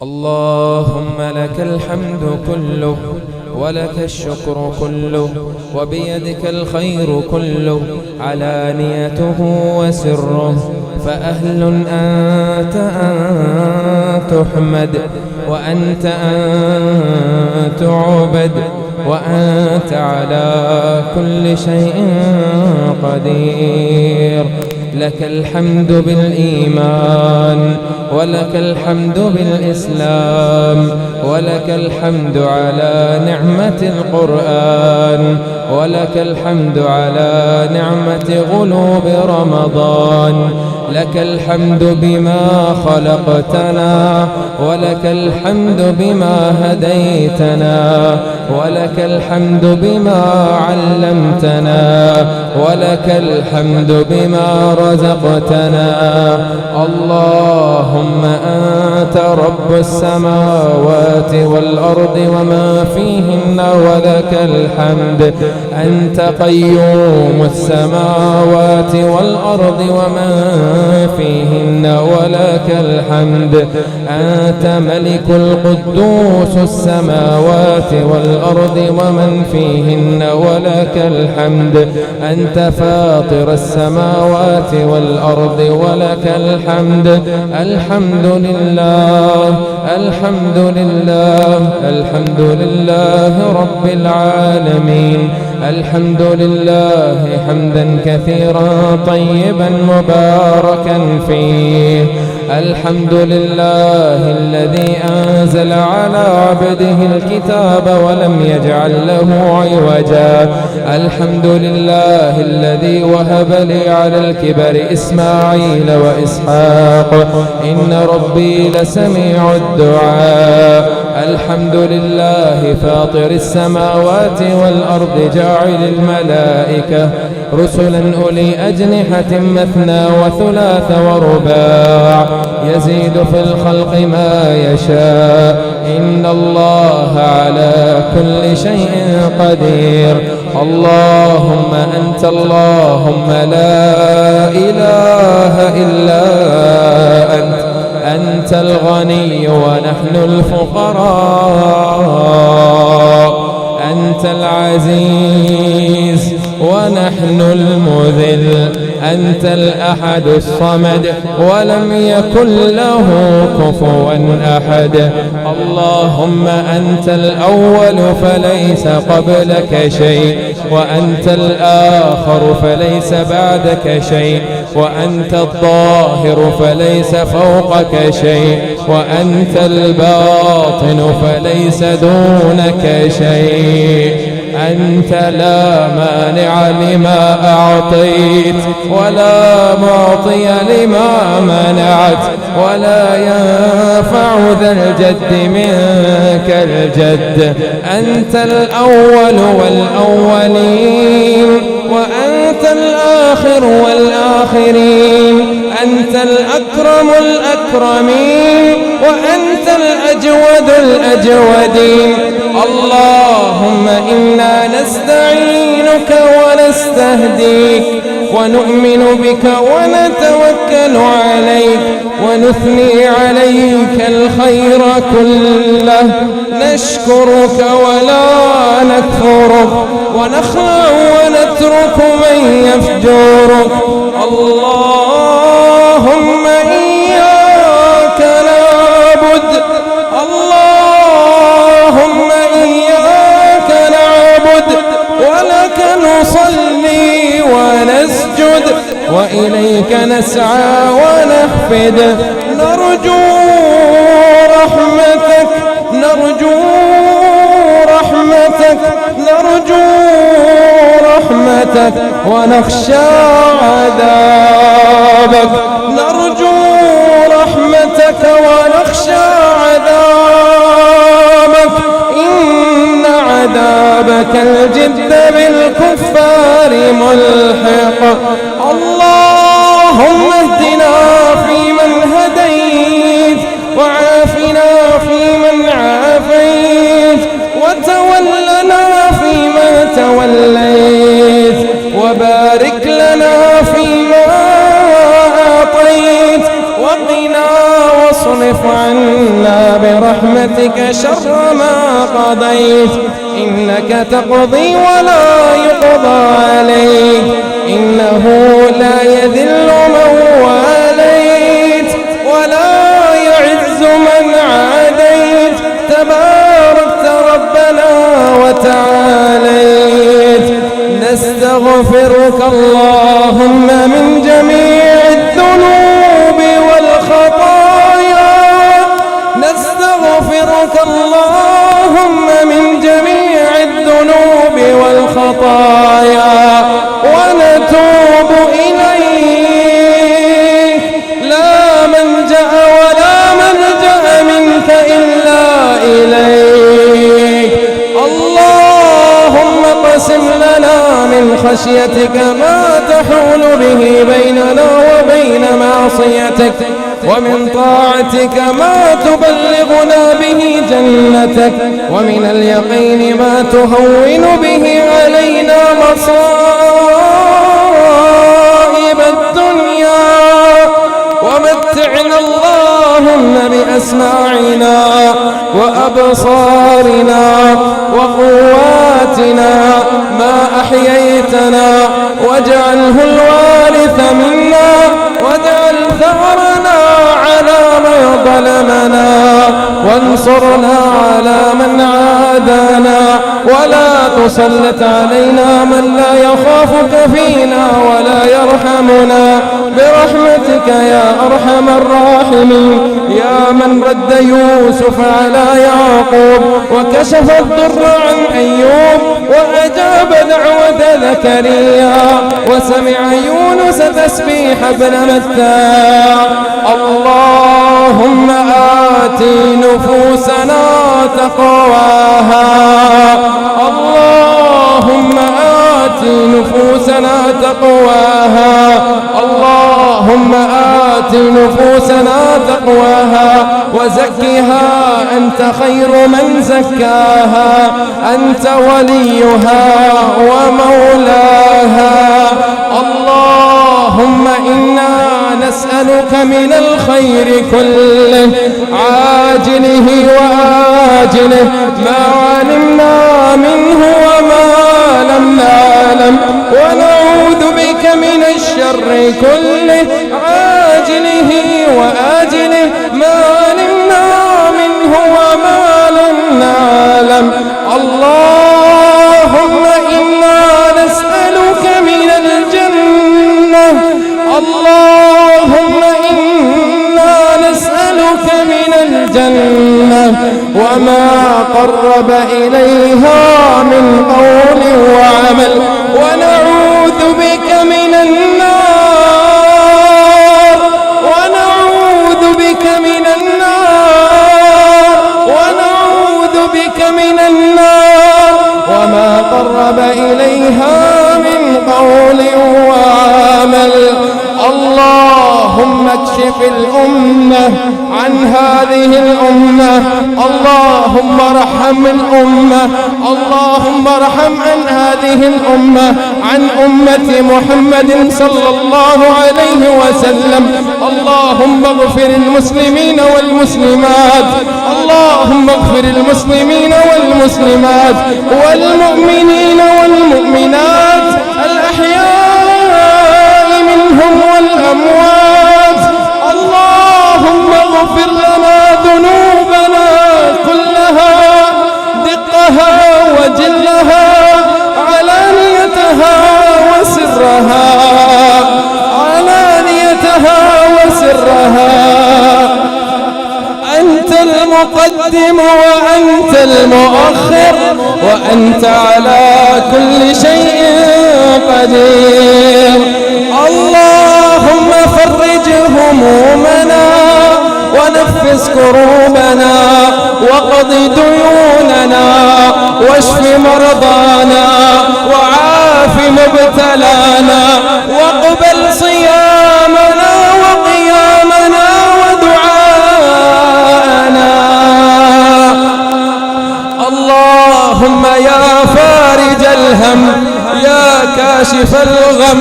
اللهم لك الحمد كله ولك الشكر كله وبيدك الخير كله علانيته وسره، فأهل أنت أن تحمد وأنت أن تعبد وأنت على كل شيء قدير. لك الحمد بالإيمان ولك الحمد بالإسلام ولك الحمد على نعمة القرآن ولك الحمد على نعمة غلوب رمضان. لك الحمد بما خلقتنا ولك الحمد بما هديتنا ولك الحمد بما علمتنا ولك الحمد بما رزقتنا. اللهم أنت رب السماوات والأرض وما فيهن ولك الحمد. أنت قيوم السماوات والأرض ومن فيهن ولك الحمد. أنت ملك القدوس السماوات والأرض ومن فيهن ولك الحمد. أنت فاطر السماوات والأرض ولك الحمد. الحمد لله الحمد لله الحمد لله رب العالمين. الحمد لله حمدا كثيرا طيبا مباركا فيه. الحمد لله الذي أنزل على عبده الكتاب ولم يجعل له عوجا. الحمد لله الذي وهب لي على الكبر إسماعيل وإسحاق إن ربي لسميع الدعاء. الحمد لله فاطر السماوات والأرض جاعل الملائكة رسلا أولي أجنحة مثنى وثلاث ورباع يزيد في الخلق ما يشاء إن الله على كل شيء قدير. اللهم أنت اللهم لا إله إلا أنت الغني ونحن الفقراء. أنت العزيز ونحن المذل. أنت الأحد الصمد ولم يكن له كفوا أحد. اللهم أنت الأول فليس قبلك شيء وأنت الآخر فليس بعدك شيء وأنت الظاهر فليس فوقك شيء وأنت الباطن فليس دونك شيء. أنت لا مانع لما أعطيت ولا معطي لما منعت ولا ينفع ذا الجد منك الجد. أنت الأول والأولين وأنت الآخر والآخرين. أنت الأكرم الأكرمين وأنت الأجود الأجودين. اللهم إنا نستعينك ونستهديك ونؤمن بك ونتوكل عليك ونثني عليك الخير كله. نشكرك ولا نكفرك ونخلع ونترك من يفجرك. اللهم إياك نعبد اللهم إياك نعبد ولك نصلي ونسجد وإليك نسعى ونخفد. نرجو رحمتك نرجو رحمتك نرجو رحمتك ونخشى عذابك. نرجو رحمتك ونخشى عذابك. إن عذابك الجد بالكفار ملحق. اللهم اهدنا فيمن هديت وعافنا فيمن عافيت وتولنا فيما توليت وبارك لنا فيما أعطيت وقنا واصرف عنا برحمتك شر ما قضيت، إنك تقضي ولا يقضى عليك، إنه لا يذل من واليت ولا يعز من عاديت، تباركت ربنا وتعاليت. نستغفرك اللهم من جميع الذنوب والخطايا، نستغفرك اللهم من جميع الذنوب والخطايا ونتوب إليك، لا ملجأ ولا ملجأ منك إلا إليك. اللهم اقسم لنا من خشيتك ما تحول به بيننا وبين معصيتك، ومن طاعتك ما تبلغنا به جنتك، ومن اليقين ما تهون به علينا مصائب الدنيا، ومتعنا اللهم بأسماعنا وأبصارنا وقواتنا ما أحييتنا، واجعله الوارث منا، واجعل ثأرنا على من ظلمنا، وانصرنا على من عادانا، ولا تسلط علينا من لا يخافك فينا ولا يرحمنا، برحمتك يا أرحم الراحمين. يا من رد يوسف على يعقوب، وكشف الضر عن أيوب، وأجاب دعوة زكريا، وسمع يونس تسبيح ابن متاع. اللهم آت نفوسنا تقواها، اللهم آت نفوسنا تقواها، اللهم آت نفوسنا تقواها وزكها، أنت خير من زكاها، أنت وليها ومولاها. اللهم إنا نسألك من الخير كله عاجله وآجله، ما علمنا منه وما لم نعلم، ونعوذ بك من الشر كله عاجله وآجله، ما علمنا منه وما لم نعلم. اللهم إنا نسألك من الجنة، اللهم إنا نسألك من الجنة وما قرب إليها من قول وعمل، ونعوذ بك من النار، ونعوذ بك من النار، ونعوذ بك من النار وما قرب إليها من قول وعمل. اللهم اكشف الأمة عن هذه الأمة، اللهم ارحم الأمة، اللهم ارحم عن هذه الأمة، عن أمة محمد صلى الله عليه وسلم. اللهم اغفر المسلمين والمسلمات، اللهم اغفر المسلمين والمسلمات والمؤمنين والمؤمنات الأحياء منهم والأموات. اللهم اغفر لنا ذنوبنا كلها، دقها وجلها، علانيتها وسرها، علانيتها وسرها. أنت المقدم وأنت المؤخر، وأنت على كل شيء قدير. اللهم فرج همومنا ونفس كروبنا، وقض ديوننا، واشف مرضانا، وعاف مبتلانا، واقبل صيامنا وقيامنا ودعاءنا. اللهم يا فارج الهم، يا كاشف الغم،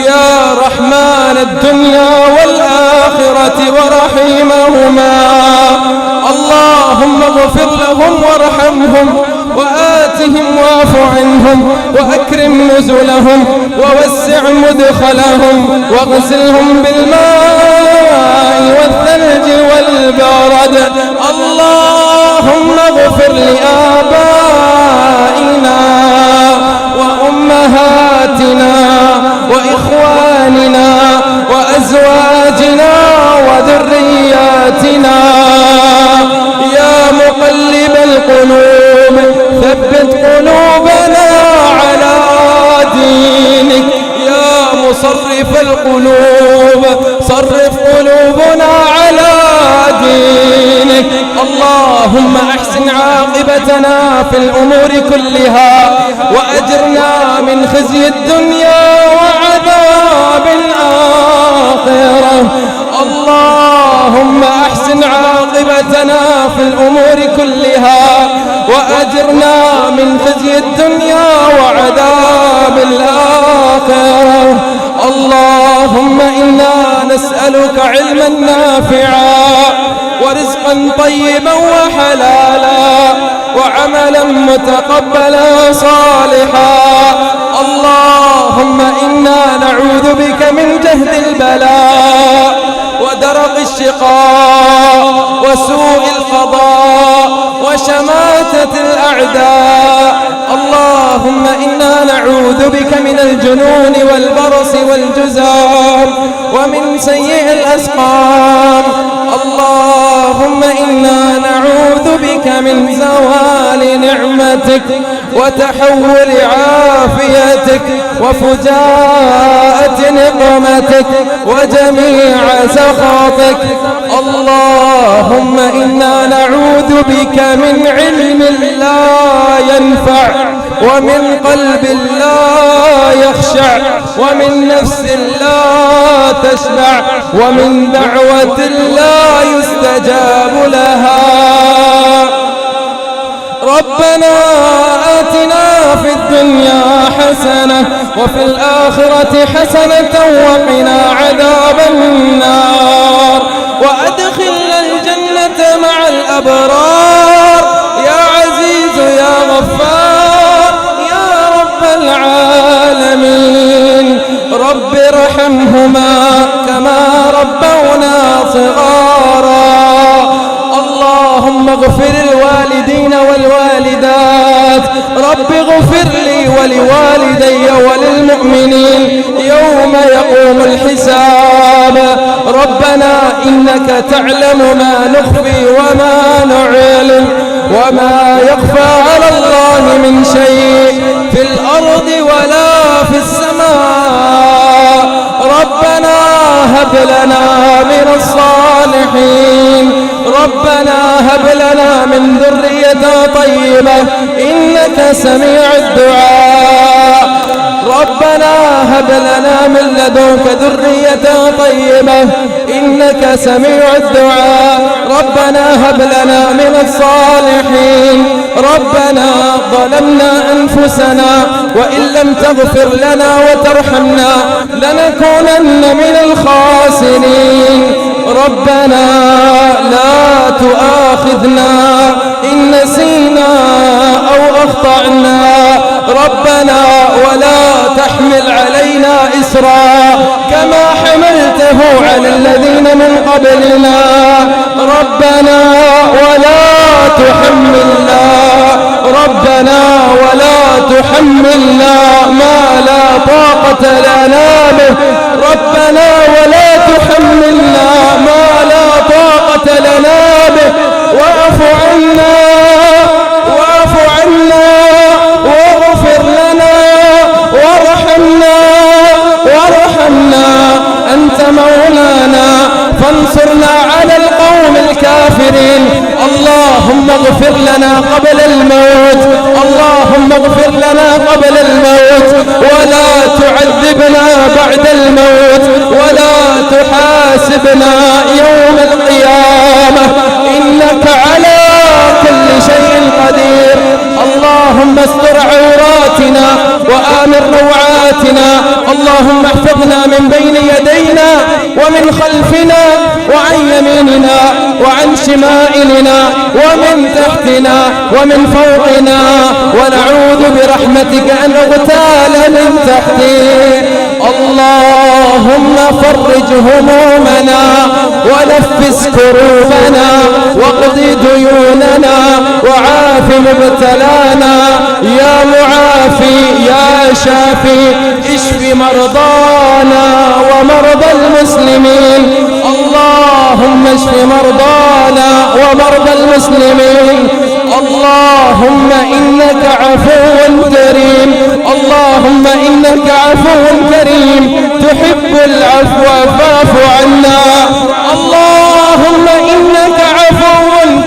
يا رحمن الدنيا والآخرة ورحيمهما، اللهم لهم وارحمهم وآتهم واعف عنهم وأكرم نزلهم ووسع مدخلهم واغسلهم بالماء والثلج والبرد. اللهم اغفر لآبائنا وأمهاتنا وإخواننا وأزواجنا وذرياتنا. يا مقلب القلوب ثبت قلوبنا على دينك. يا مصرف القلوب صرف قلوبنا على دينك. اللهم أحسن عاقبتنا في الأمور كلها وأجرنا من خزي الدنيا وعذاب الآخرة. اللهم أحسن عاقبتنا في الأمور كلها وأجرنا من خزي الدنيا وعذاب الآخرة. اللهم إنا نسألك علما نافعا ورزقا طيبا وحلالا وعملا متقبلا صالحا. اللهم إنا نعوذ بك من جهد البلاء ودرق الشقاء وسوء القضاء وشماتة الأعداء. اللهم إنا نعوذ بك من الجنون والبرص والجزام ومن سيء الأسقام. اللهم إنا نعوذ بك من زوال نعمتك وتحول عافيتك وفجاءة نقمتك وجميع سخطك. اللهم إنا نعوذ بك من علم لا ينفع ومن قلب لا يخشع ومن نفس لا تشبع ومن دعوة لا يستجاب لها. ربنا آتنا في الدنيا حسنة وفي الآخرة حسنة وقنا عذاب النار وأدخلنا الجنة مع الأبرار. يا عزيز يا غفار يا رب العالمين. رب ارحمهما كما ربونا صغارا. اللهم اغفر الوالدين والوالدات. رب اغفر لي ولوالدي وللمؤمنين يوم يقوم الحساب. ربنا إنك تعلم ما نخفي وما نعلن وما يخفى على الله من شيء في الأرض ولا في السماء. ربنا هب لنا من الصالحين. ربنا هب لنا من ذرية طيبة إنك سميع الدعاء. ربنا هب لنا من لدنك ذرية طيبة إنك سميع الدعاء. ربنا هب لنا من الصالحين. ربنا ظلمنا أنفسنا وإن لم تغفر لنا وترحمنا لنكونن من الخاسرين. ربنا لا تؤاخذنا إن نسينا أو أخطأنا. ربنا ولا تحمل علينا إسرا كما حملته على الذين من قبلنا. ربنا ولا تحملنا ما لا طاقة لنا به. ربنا ولا تحملنا ما لا طاقة لنا به. واعف عنا واغفر لنا وارحمنا أنت مولانا فانصرنا على القوم الكافرين. اللهم اغفر لنا قبل الموت. اللهم اغفر لنا قبل الموت ولا تعذبنا بعد الموت ولا تحاسبنا يوم القيامة إنك على كل شيء قدير. اللهم استر عوراتنا وآمن روعاتنا. اللهم احفظنا من بين يدينا ومن خلفنا وعن يميننا وعن شمائلنا ومن تحتنا ومن فوقنا، ونعوذ برحمتك أن نغتال من تحتنا. اللهم فرج همومنا ونفس كروبنا واقض ديوننا وعاف مبتلانا يا معافي يا شافي، اشف مرضانا ومرضى المسلمين. اللهم اشف مرضانا ومرضى المسلمين. اللهم إنك عفو كريم، اللهم إنك عفو كريم تحب العفو فاعف عنا. اللهم إنك عفو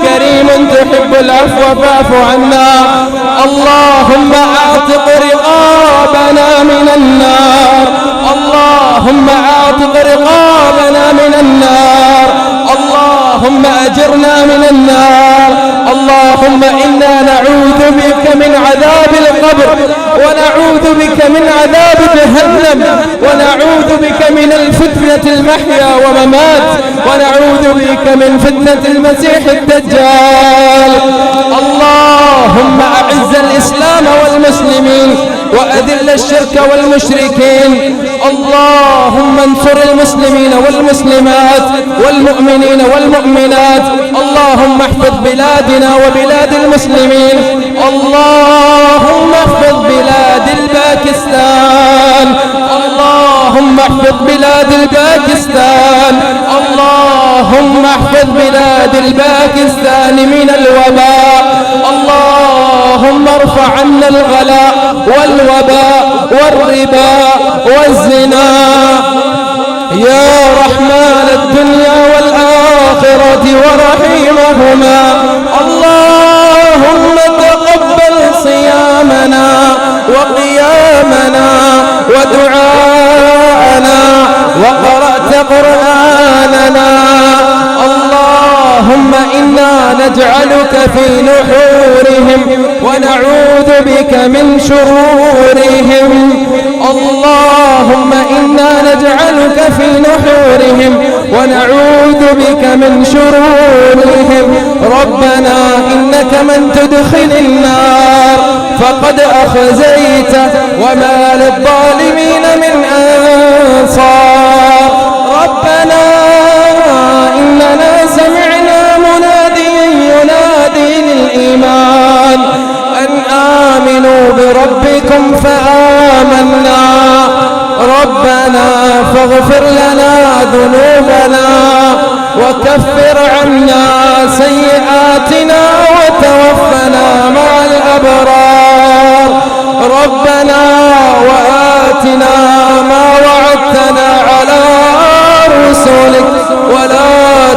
كريم تحب العفو فاعف عنا. اللهم اعتق رقابنا من النار، اللهم اعتق رقابنا من النار، اللهم أجرنا من النار. اللهم إنا نعوذ بك من عذاب القبر، ونعوذ بك من عذاب جهنم، ونعوذ بك من الفتنة المحيا وممات، ونعوذ بك من فتنة المسيح الدجال. اللهم أعز الإسلام والمسلمين وأذل الشرك والمشركين. اللهم انصر المسلمين والمسلمات والمؤمنين والمؤمنات. اللهم احفظ بلادنا وبلاد المسلمين. اللهم احفظ بلاد الباكستان، اللهم احفظ بلاد الباكستان، اللهم احفظ بلاد الباكستان من الوباء. اللهم ارفع عنا الغلاء والوباء والربا والزنا يا رحمن الدنيا والآخرة ورحيمهما. اللهم تقبل صيامنا وقيامنا ودعاءنا وقرأت قرآننا. اللهم إنا نجعلك في نحورهم ونعوذ بك من شرورهم. اللهم إنا نجعلك في نحورهم ونعوذ بك من شرورهم. ربنا إنك من تدخل النار فقد أخزيته وما للظالمين من أنصار. ربنا إننا سمعنا مناديا ينادي للإيمان أن آمنوا بربكم فآمنا. ربنا فاغفر لنا ذنوبنا وكفر عنا سيئاتنا وتوفنا مع الأبرار. ربنا وآتنا ما وعدتنا على رسلك ولا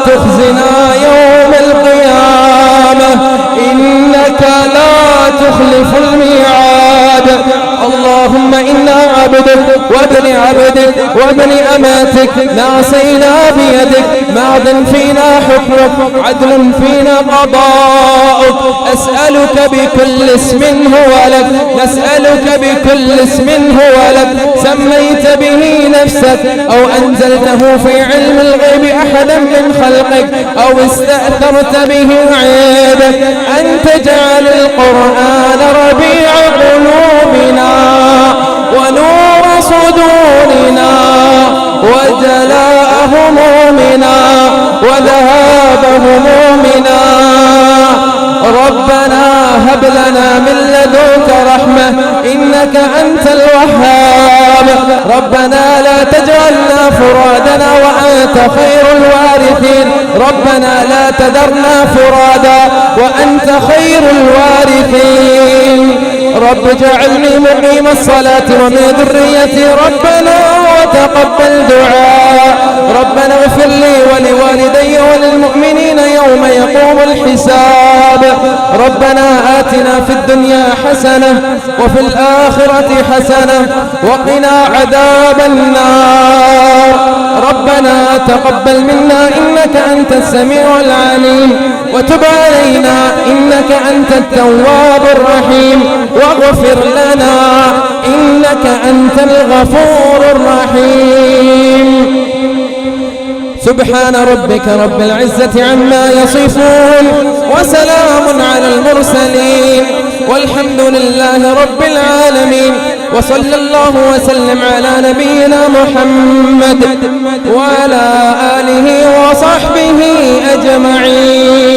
تخزنا يوم القيامة إنك لا تخلف الميعاد. اللهم إنا عبدك وابن عبدك وابن أماتك ناصينا بيدك ماض فينا حكمك عدل فينا قضاؤك. أسألك بكل اسم هو لك، نسألك بكل اسم هو لك سميت به نفسك أو أنزلته في علم الغيب أحدا من خلقك أو استأثرت به عندك أن تجعل القرآن ربيع قلوبنا ونور صدورنا وجلاء همومنا وذهاب همومنا. ربنا هب لنا من لدنك رحمة إنك أنت الوهاب. ربنا لا تجعلنا فرادنا وأنت خير الوارثين. ربنا لا تذرنا فرادا وأنت خير الوارثين. رب اجعلني مقيم الصلاة ومن ذريتي ربنا وتقبل دعاء. ربنا اغفر لي ولوالدي وللمؤمنين يوم يقوم الحساب. ربنا آتنا في الدنيا حسنة وفي الآخرة حسنة وقنا عذاب النار. ربنا تقبل منا إنك أنت السميع العليم وتب علينا إنك أنت التواب الرحيم واغفر لنا إنك أنت الغفور الرحيم. سبحان ربك رب العزة عما يصفون وسلام على المرسلين والحمد لله رب العالمين. وصلى الله وسلم على نبينا محمد وعلى آله وصحبه أجمعين.